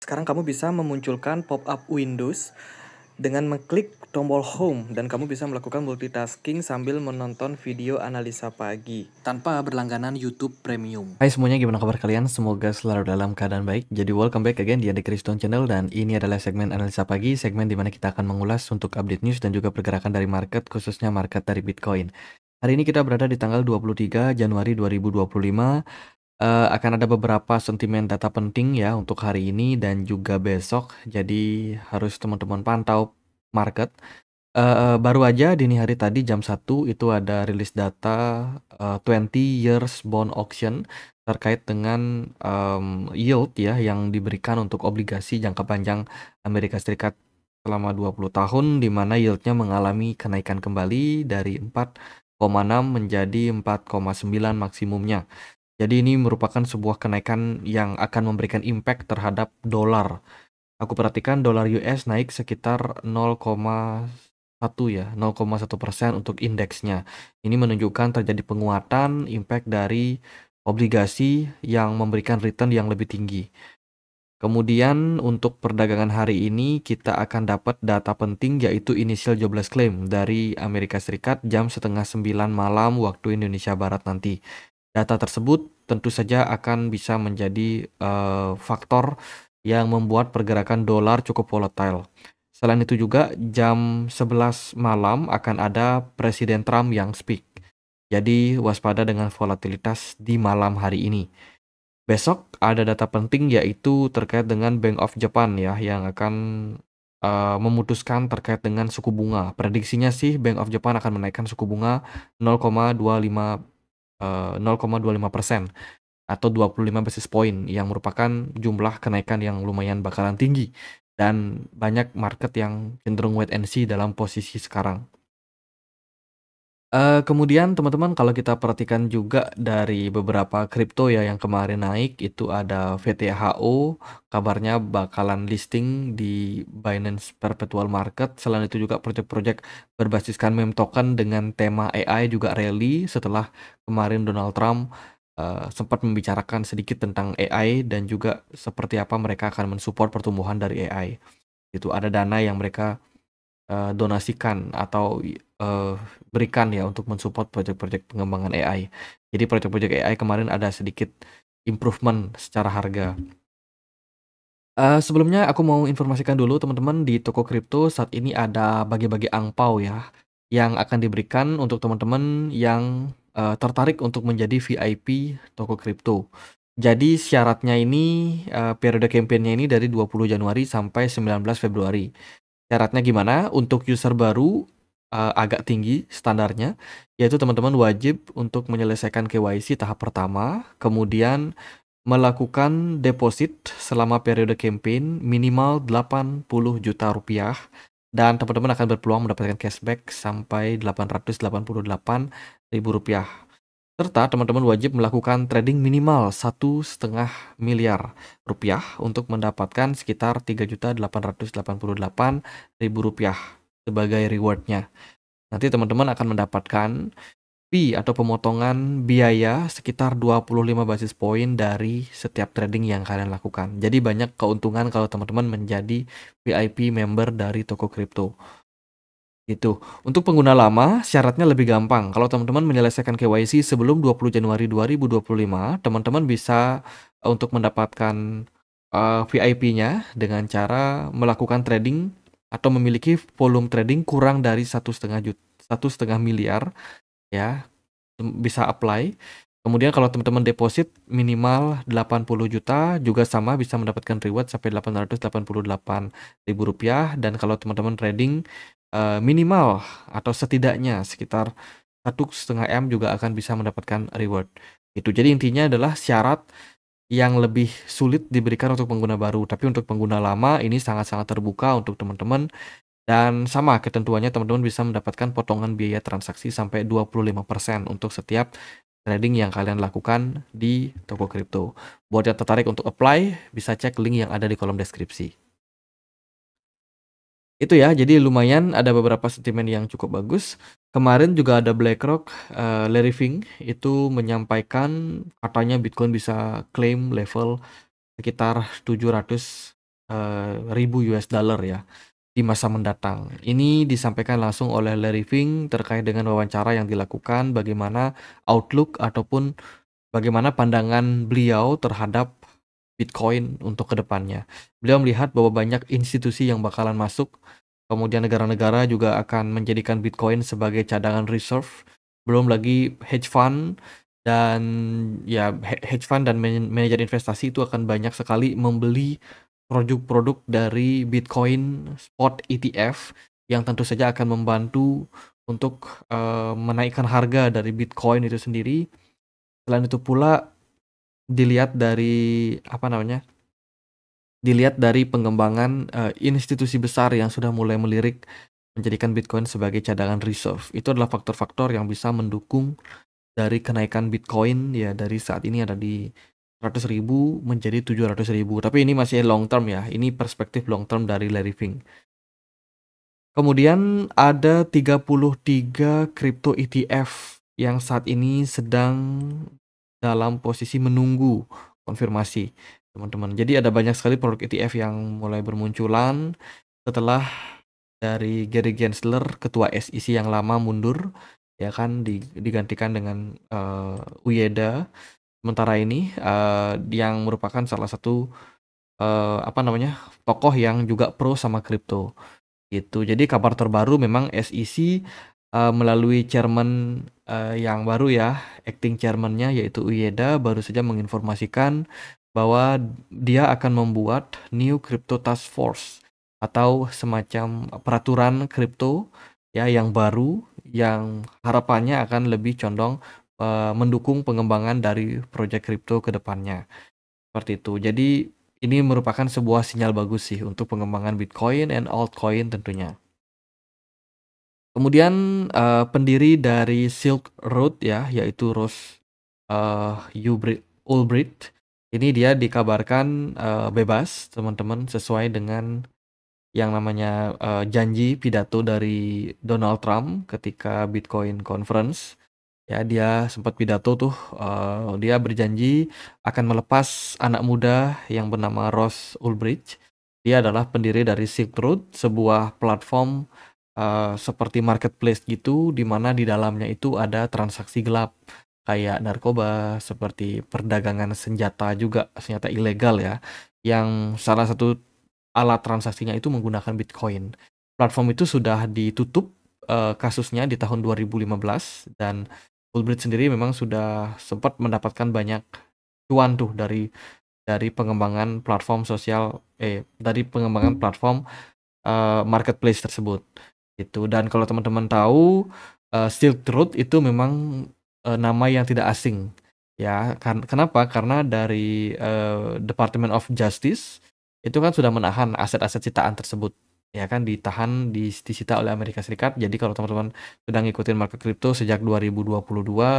Sekarang kamu bisa memunculkan pop-up Windows dengan mengklik tombol Home dan kamu bisa melakukan multitasking sambil menonton video analisa pagi tanpa berlangganan YouTube Premium. Hai semuanya, gimana kabar kalian? Semoga selalu dalam keadaan baik. Jadi welcome back again di Ade Kriston Channel dan ini adalah segmen analisa pagi, segmen dimana kita akan mengulas untuk update news dan juga pergerakan dari market, khususnya market dari Bitcoin. Hari ini kita berada di tanggal 23 Januari 2025. Akan ada beberapa sentimen data penting ya untuk hari ini dan juga besok. Jadi harus teman-teman pantau market. Baru aja dini hari tadi jam 1 itu ada rilis data 20 years bond auction terkait dengan yield ya yang diberikan untuk obligasi jangka panjang Amerika Serikat selama 20 tahun, di mana yieldnya mengalami kenaikan kembali dari 4,6 menjadi 4,9 maksimumnya. Jadi ini merupakan sebuah kenaikan yang akan memberikan impact terhadap dolar. Aku perhatikan dolar US naik sekitar 0,1 ya, 0,1% untuk indeksnya. Ini menunjukkan terjadi penguatan impact dari obligasi yang memberikan return yang lebih tinggi. Kemudian untuk perdagangan hari ini kita akan dapat data penting yaitu initial jobless claim dari Amerika Serikat jam setengah 9 malam waktu Indonesia Barat nanti. Data tersebut tentu saja akan bisa menjadi faktor yang membuat pergerakan dolar cukup volatile. Selain itu juga jam 11 malam akan ada Presiden Trump yang speak. Jadi waspada dengan volatilitas di malam hari ini. Besok ada data penting yaitu terkait dengan Bank of Japan ya yang akan memutuskan terkait dengan suku bunga. Prediksinya sih Bank of Japan akan menaikkan suku bunga 0,25% atau 25 basis point yang merupakan jumlah kenaikan yang lumayan bakalan tinggi dan banyak market yang cenderung wait and see dalam posisi sekarang. Kemudian teman-teman kalau kita perhatikan juga dari beberapa kripto ya yang kemarin naik itu ada VTHO, kabarnya bakalan listing di Binance Perpetual Market. Selain itu juga proyek-proyek berbasiskan meme token dengan tema AI juga rally setelah kemarin Donald Trump sempat membicarakan sedikit tentang AI dan juga seperti apa mereka akan mensupport pertumbuhan dari AI. Itu ada dana yang mereka donasikan atau berikan ya untuk mensupport proyek-proyek pengembangan AI. Jadi proyek-proyek AI kemarin ada sedikit improvement secara harga. Sebelumnya aku mau informasikan dulu teman-teman di toko kripto saat ini ada bagi-bagi angpau ya yang akan diberikan untuk teman-teman yang tertarik untuk menjadi VIP toko kripto. Jadi syaratnya ini periode kampanye ini dari 20 Januari sampai 19 Februari. Syaratnya gimana? Untuk user baru agak tinggi standarnya, yaitu teman-teman wajib untuk menyelesaikan KYC tahap pertama, kemudian melakukan deposit selama periode campaign minimal 80 juta rupiah, dan teman-teman akan berpeluang mendapatkan cashback sampai 888 ribu rupiah. Serta teman-teman wajib melakukan trading minimal 1,5 miliar rupiah untuk mendapatkan sekitar 3.888.000 rupiah sebagai rewardnya. Nanti teman-teman akan mendapatkan fee atau pemotongan biaya sekitar 25 basis point dari setiap trading yang kalian lakukan. Jadi banyak keuntungan kalau teman-teman menjadi VIP member dari toko kripto. Gitu. Untuk pengguna lama, syaratnya lebih gampang. Kalau teman-teman menyelesaikan KYC sebelum 20 Januari 2025, teman-teman bisa untuk mendapatkan VIP-nya dengan cara melakukan trading atau memiliki volume trading kurang dari 1,5 miliar ya, bisa apply. Kemudian kalau teman-teman deposit minimal 80 juta juga sama bisa mendapatkan reward sampai 888.000 rupiah, dan kalau teman-teman trading minimal atau setidaknya sekitar 1,5 M juga akan bisa mendapatkan reward. Itu jadi intinya adalah syarat yang lebih sulit diberikan untuk pengguna baru, tapi untuk pengguna lama ini sangat-sangat terbuka untuk teman-teman, dan sama ketentuannya teman-teman bisa mendapatkan potongan biaya transaksi sampai 25% untuk setiap trading yang kalian lakukan di toko kripto. Buat yang tertarik untuk apply, bisa cek link yang ada di kolom deskripsi. Itu ya, jadi lumayan ada beberapa sentimen yang cukup bagus. Kemarin juga ada BlackRock, Larry Fink itu menyampaikan katanya Bitcoin bisa claim level sekitar 700 ribu US dollar ya di masa mendatang. Ini disampaikan langsung oleh Larry Fink terkait dengan wawancara yang dilakukan, bagaimana outlook ataupun bagaimana pandangan beliau terhadap Bitcoin untuk kedepannya. Beliau melihat bahwa banyak institusi yang bakalan masuk, kemudian negara-negara juga akan menjadikan Bitcoin sebagai cadangan reserve, belum lagi hedge fund dan ya hedge fund dan manajer investasi itu akan banyak sekali membeli produk-produk dari Bitcoin spot ETF yang tentu saja akan membantu untuk menaikkan harga dari Bitcoin itu sendiri. Selain itu pula dilihat dari pengembangan institusi besar yang sudah mulai melirik menjadikan Bitcoin sebagai cadangan reserve. Itu adalah faktor-faktor yang bisa mendukung dari kenaikan Bitcoin ya dari saat ini ada di 100.000 menjadi 700.000. Tapi ini masih long term ya. Ini perspektif long term dari Larry Fink. Kemudian ada 33 crypto ETF yang saat ini sedang dalam posisi menunggu konfirmasi, teman-teman. Jadi ada banyak sekali produk ETF yang mulai bermunculan setelah dari Gary Gensler, ketua SEC yang lama mundur, ya kan digantikan dengan Ueda. Sementara ini yang merupakan salah satu tokoh yang juga pro sama kripto gitu. Jadi kabar terbaru memang SEC melalui chairman yang baru ya, acting chairman-nya yaitu Ueda baru saja menginformasikan bahwa dia akan membuat new crypto task force atau semacam peraturan kripto ya yang baru yang harapannya akan lebih condong mendukung pengembangan dari proyek kripto ke depannya. Seperti itu. Jadi ini merupakan sebuah sinyal bagus sih untuk pengembangan Bitcoin and altcoin tentunya. Kemudian pendiri dari Silk Road ya, yaitu Ross Ulbricht. Ini dia dikabarkan bebas teman-teman sesuai dengan yang namanya janji pidato dari Donald Trump ketika Bitcoin Conference. Ya, dia sempat pidato tuh, dia berjanji akan melepas anak muda yang bernama Ross Ulbricht. Dia adalah pendiri dari Silk Road, sebuah platform seperti marketplace gitu, di mana di dalamnya itu ada transaksi gelap kayak narkoba, seperti perdagangan senjata juga, senjata ilegal ya, yang salah satu alat transaksinya itu menggunakan Bitcoin. Platform itu sudah ditutup kasusnya di tahun 2015 dan Ulbricht sendiri memang sudah sempat mendapatkan banyak cuan tuh dari pengembangan platform dari pengembangan platform marketplace tersebut gitu. Dan kalau teman-teman tahu Silk Road itu memang nama yang tidak asing ya. Kenapa? Karena dari Department of Justice itu kan sudah menahan aset-aset sitaan tersebut ya kan, disita oleh Amerika Serikat. Jadi kalau teman-teman sudah ngikutin market crypto sejak 2022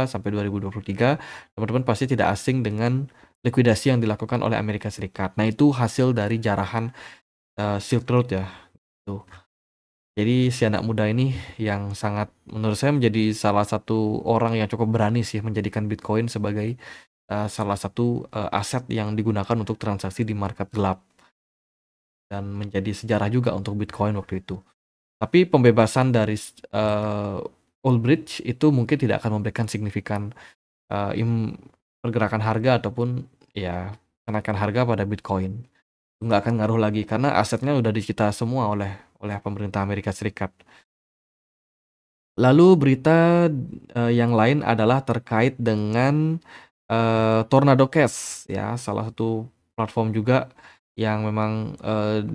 sampai 2023, teman-teman pasti tidak asing dengan likuidasi yang dilakukan oleh Amerika Serikat. Nah, itu hasil dari jarahan Silk Road ya. Tuh. Jadi si anak muda ini yang sangat menurut saya menjadi salah satu orang yang cukup berani sih menjadikan Bitcoin sebagai salah satu aset yang digunakan untuk transaksi di market gelap. Dan menjadi sejarah juga untuk Bitcoin waktu itu. Tapi pembebasan dari Ulbricht itu mungkin tidak akan memberikan signifikan pergerakan harga ataupun ya kenaikan harga pada Bitcoin. Nggak akan ngaruh lagi karena asetnya udah disita semua oleh pemerintah Amerika Serikat. Lalu berita yang lain adalah terkait dengan Tornado Cash ya, salah satu platform juga yang memang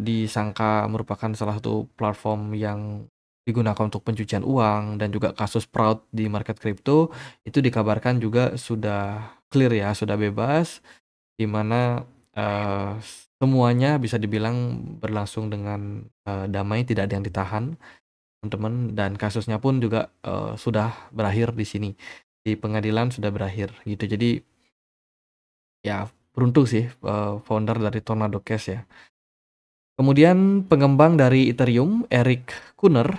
disangka merupakan salah satu platform yang digunakan untuk pencucian uang dan juga kasus fraud di market crypto itu dikabarkan juga sudah clear ya, sudah bebas, di mana semuanya bisa dibilang berlangsung dengan damai, tidak ada yang ditahan, teman-teman, dan kasusnya pun juga sudah berakhir di sini, di pengadilan sudah berakhir gitu. Jadi ya beruntung sih founder dari Tornado Cash ya. Kemudian pengembang dari Ethereum, Eric Conner,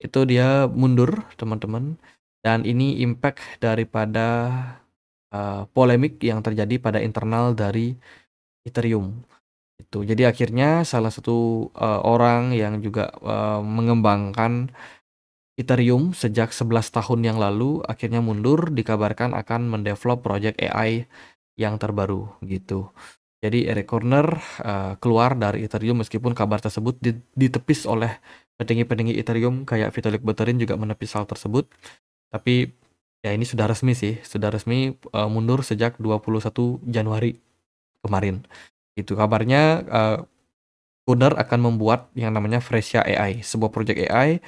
itu dia mundur teman-teman. Dan ini impact daripada polemik yang terjadi pada internal dari Ethereum. gitu. Jadi akhirnya salah satu orang yang juga mengembangkan Ethereum sejak 11 tahun yang lalu akhirnya mundur, dikabarkan akan mendevelop project AI yang terbaru gitu. Jadi Eric Corner keluar dari Ethereum meskipun kabar tersebut ditepis oleh petinggi-petinggi Ethereum kayak Vitalik Buterin juga menepis hal tersebut. Tapi ya ini sudah resmi sih, sudah resmi mundur sejak 21 Januari kemarin. Itu kabarnya Corner akan membuat yang namanya Fresia AI, sebuah project AI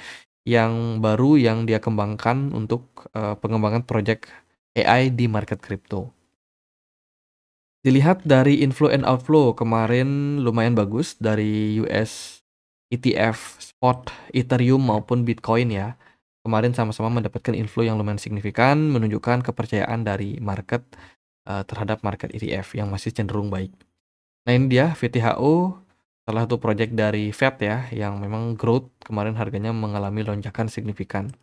yang baru yang dia kembangkan untuk pengembangan project AI di market crypto. Dilihat dari inflow and outflow kemarin lumayan bagus dari US ETF spot Ethereum maupun Bitcoin ya. Kemarin sama-sama mendapatkan inflow yang lumayan signifikan, menunjukkan kepercayaan dari market terhadap market ETF yang masih cenderung baik. Nah ini dia VTHO, salah satu project dari Fed ya, yang memang growth kemarin harganya mengalami lonjakan signifikan.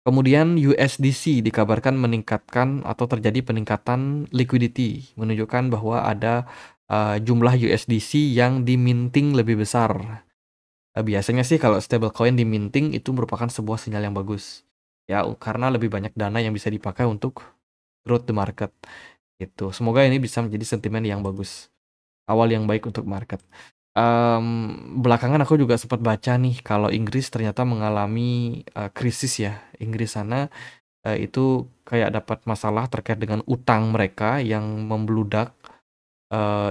Kemudian USDC dikabarkan meningkatkan atau terjadi peningkatan liquidity, menunjukkan bahwa ada jumlah USDC yang diminting lebih besar. Biasanya sih kalau stablecoin diminting itu merupakan sebuah sinyal yang bagus. Ya, karena lebih banyak dana yang bisa dipakai untuk growth the market. Gitu. Semoga ini bisa menjadi sentimen yang bagus. Awal yang baik untuk market. Belakangan aku juga sempat baca nih kalau Inggris ternyata mengalami krisis ya. Inggris sana itu kayak dapat masalah terkait dengan utang mereka yang membludak.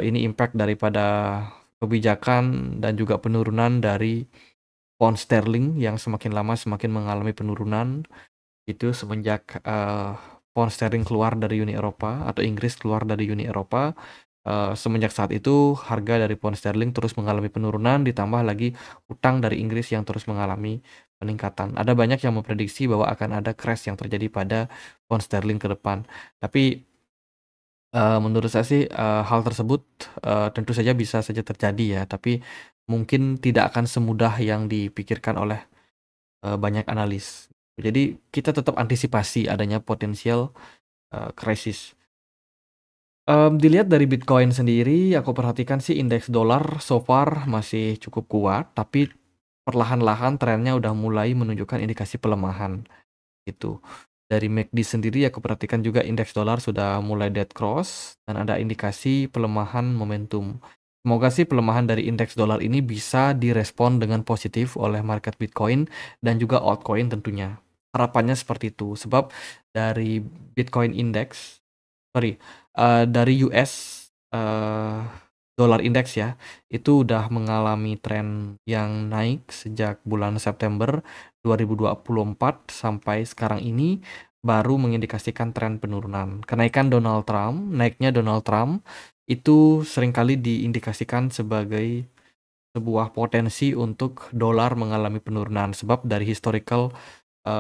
Ini impact daripada kebijakan dan juga penurunan dari pound sterling yang semakin lama semakin mengalami penurunan. Itu semenjak pound sterling keluar dari Uni Eropa atau Inggris keluar dari Uni Eropa. Semenjak saat itu harga dari pound sterling terus mengalami penurunan, ditambah lagi utang dari Inggris yang terus mengalami peningkatan. Ada banyak yang memprediksi bahwa akan ada crash yang terjadi pada pound sterling ke depan. Tapi menurut saya sih hal tersebut tentu saja bisa saja terjadi ya, tapi mungkin tidak akan semudah yang dipikirkan oleh banyak analis. Jadi kita tetap antisipasi adanya potensial krisis. Dilihat dari Bitcoin sendiri, aku perhatikan sih indeks dolar so far masih cukup kuat, tapi perlahan-lahan trennya udah mulai menunjukkan indikasi pelemahan gitu. Dari MACD sendiri aku perhatikan juga indeks dolar sudah mulai dead cross dan ada indikasi pelemahan momentum. Semoga sih pelemahan dari indeks dolar ini bisa direspon dengan positif oleh market Bitcoin dan juga altcoin tentunya. Harapannya seperti itu, sebab dari Bitcoin Index dari US dollar index ya, itu udah mengalami tren yang naik sejak bulan September 2024 sampai sekarang ini baru mengindikasikan tren penurunan. Naiknya Donald Trump itu seringkali diindikasikan sebagai sebuah potensi untuk dolar mengalami penurunan sebab dari historical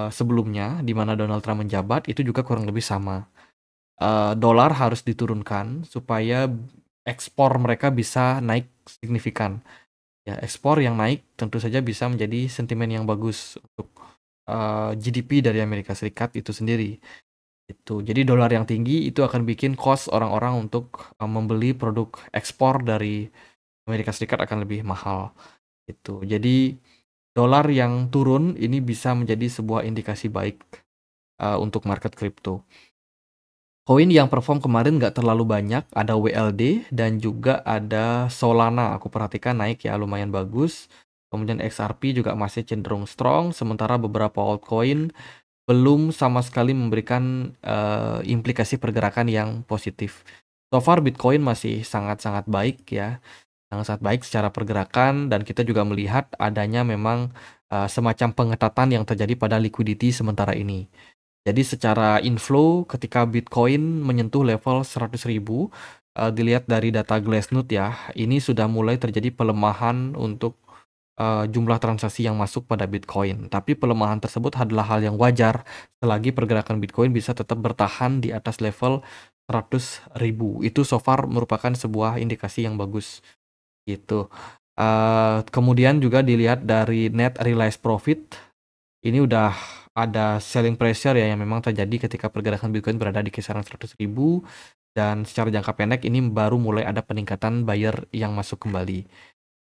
sebelumnya di mana Donald Trump menjabat itu juga kurang lebih sama. Dolar harus diturunkan supaya ekspor mereka bisa naik signifikan. Ya, ekspor yang naik tentu saja bisa menjadi sentimen yang bagus untuk GDP dari Amerika Serikat itu sendiri. Itu. Jadi dolar yang tinggi itu akan bikin cost orang-orang untuk membeli produk ekspor dari Amerika Serikat akan lebih mahal. Itu. Jadi dolar yang turun ini bisa menjadi sebuah indikasi baik untuk market crypto. Koin yang perform kemarin nggak terlalu banyak, ada WLD dan juga ada Solana. Aku perhatikan naik ya, lumayan bagus. Kemudian XRP juga masih cenderung strong, sementara beberapa altcoin belum sama sekali memberikan implikasi pergerakan yang positif. So far Bitcoin masih sangat-sangat baik ya, sangat-sangat baik secara pergerakan dan kita juga melihat adanya memang semacam pengetatan yang terjadi pada liquidity sementara ini. Jadi secara inflow ketika Bitcoin menyentuh level 100.000, dilihat dari data Glassnode ya, ini sudah mulai terjadi pelemahan untuk jumlah transaksi yang masuk pada Bitcoin. Tapi pelemahan tersebut adalah hal yang wajar selagi pergerakan Bitcoin bisa tetap bertahan di atas level 100.000. Itu so far merupakan sebuah indikasi yang bagus gitu. Kemudian juga dilihat dari net realized profit, ini udah ada selling pressure ya yang memang terjadi ketika pergerakan Bitcoin berada di kisaran 100.000 dan secara jangka pendek ini baru mulai ada peningkatan buyer yang masuk kembali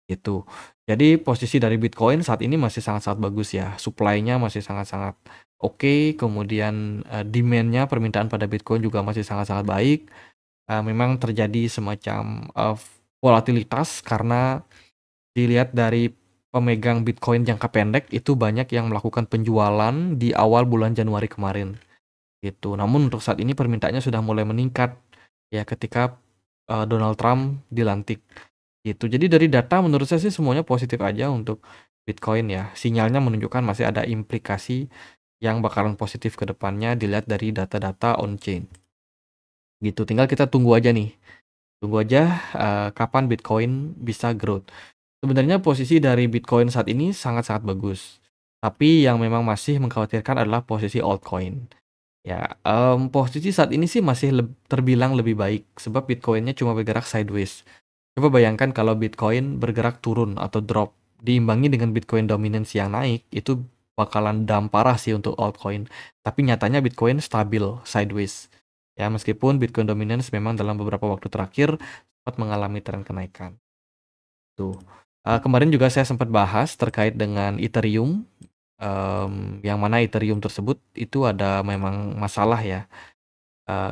gitu. Jadi posisi dari Bitcoin saat ini masih sangat-sangat bagus ya. Supply-nya masih sangat-sangat oke, kemudian demand-nya, permintaan pada Bitcoin juga masih sangat-sangat baik. Memang terjadi semacam volatilitas karena dilihat dari pemegang Bitcoin jangka pendek itu banyak yang melakukan penjualan di awal bulan Januari kemarin gitu. Namun untuk saat ini permintaannya sudah mulai meningkat ya ketika Donald Trump dilantik gitu. Jadi dari data menurut saya sih semuanya positif aja untuk Bitcoin ya. Sinyalnya menunjukkan masih ada implikasi yang bakalan positif ke depannya dilihat dari data-data on-chain. Gitu, tinggal kita tunggu aja nih. Tunggu aja kapan Bitcoin bisa growth. Sebenarnya posisi dari Bitcoin saat ini sangat-sangat bagus. Tapi yang memang masih mengkhawatirkan adalah posisi altcoin. Ya, posisi saat ini sih masih terbilang lebih baik sebab Bitcoinnya cuma bergerak sideways. Coba bayangkan kalau Bitcoin bergerak turun atau drop, diimbangi dengan Bitcoin dominance yang naik, itu bakalan down parah sih untuk altcoin. Tapi nyatanya Bitcoin stabil sideways. Ya, meskipun Bitcoin dominance memang dalam beberapa waktu terakhir sempat mengalami tren kenaikan. Tuh. Kemarin juga saya sempat bahas terkait dengan Ethereum, yang mana Ethereum tersebut itu ada memang masalah ya.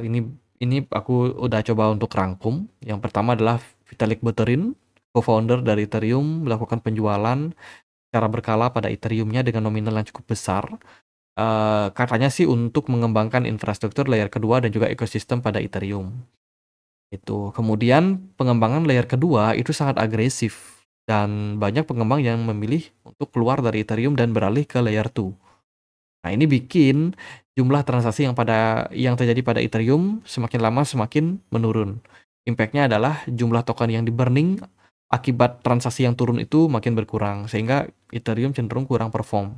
Ini aku udah coba untuk rangkum. Yang pertama adalah Vitalik Buterin, co-founder dari Ethereum, melakukan penjualan secara berkala pada Ethereum-nya dengan nominal yang cukup besar. Katanya sih untuk mengembangkan infrastruktur layer kedua dan juga ekosistem pada Ethereum. Itu. Kemudian pengembangan layer kedua itu sangat agresif dan banyak pengembang yang memilih untuk keluar dari Ethereum dan beralih ke layer 2. Nah, ini bikin jumlah transaksi yang terjadi pada Ethereum semakin lama semakin menurun. Impact-nya adalah jumlah token yang di-burning akibat transaksi yang turun itu makin berkurang, sehingga Ethereum cenderung kurang perform.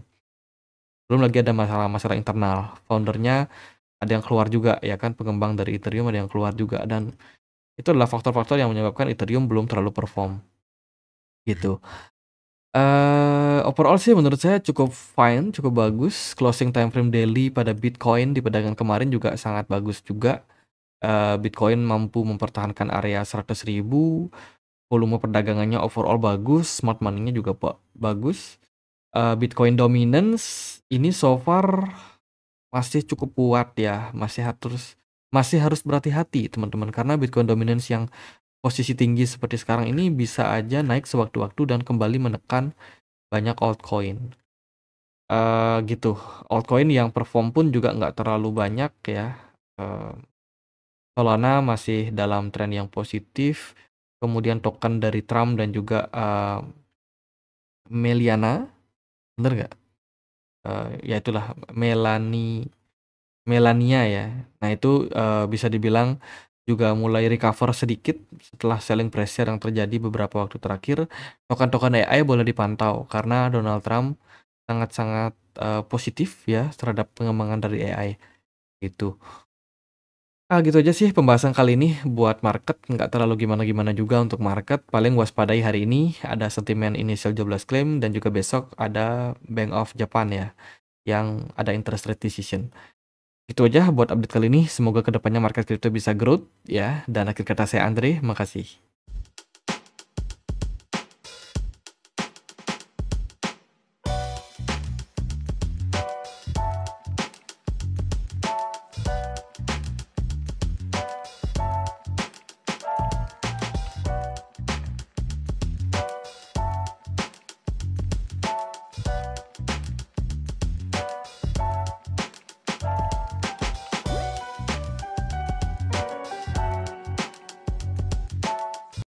Belum lagi ada masalah-masalah internal. Foundernya ada yang keluar juga, ya kan, pengembang dari Ethereum ada yang keluar juga, dan itu adalah faktor-faktor yang menyebabkan Ethereum belum terlalu perform. Gitu. Overall sih menurut saya cukup fine, cukup bagus. Closing time frame daily pada Bitcoin di perdagangan kemarin juga sangat bagus juga. Bitcoin mampu mempertahankan area 100.000, volume perdagangannya overall bagus, smart money-nya juga bagus. Bitcoin dominance ini so far masih cukup kuat ya, masih harus berhati-hati teman-teman, karena Bitcoin dominance yang posisi tinggi seperti sekarang ini bisa aja naik sewaktu-waktu dan kembali menekan banyak altcoin. Gitu. Altcoin yang perform pun juga nggak terlalu banyak ya. Solana masih dalam tren yang positif. Kemudian token dari Trump dan juga Meliana, bener nggak? Ya itulah Melania ya. Nah itu bisa dibilang juga mulai recover sedikit setelah selling pressure yang terjadi beberapa waktu terakhir. Token-token AI boleh dipantau karena Donald Trump sangat-sangat positif ya terhadap pengembangan dari AI itu. Gitu aja sih pembahasan kali ini buat market, nggak terlalu gimana-gimana juga untuk market. Paling waspadai hari ini ada sentimen initial jobless claim dan juga besok ada Bank of Japan ya yang ada interest rate decision. Itu aja buat update kali ini. Semoga kedepannya market crypto bisa growth ya. Dan akhir kata saya Andre, makasih.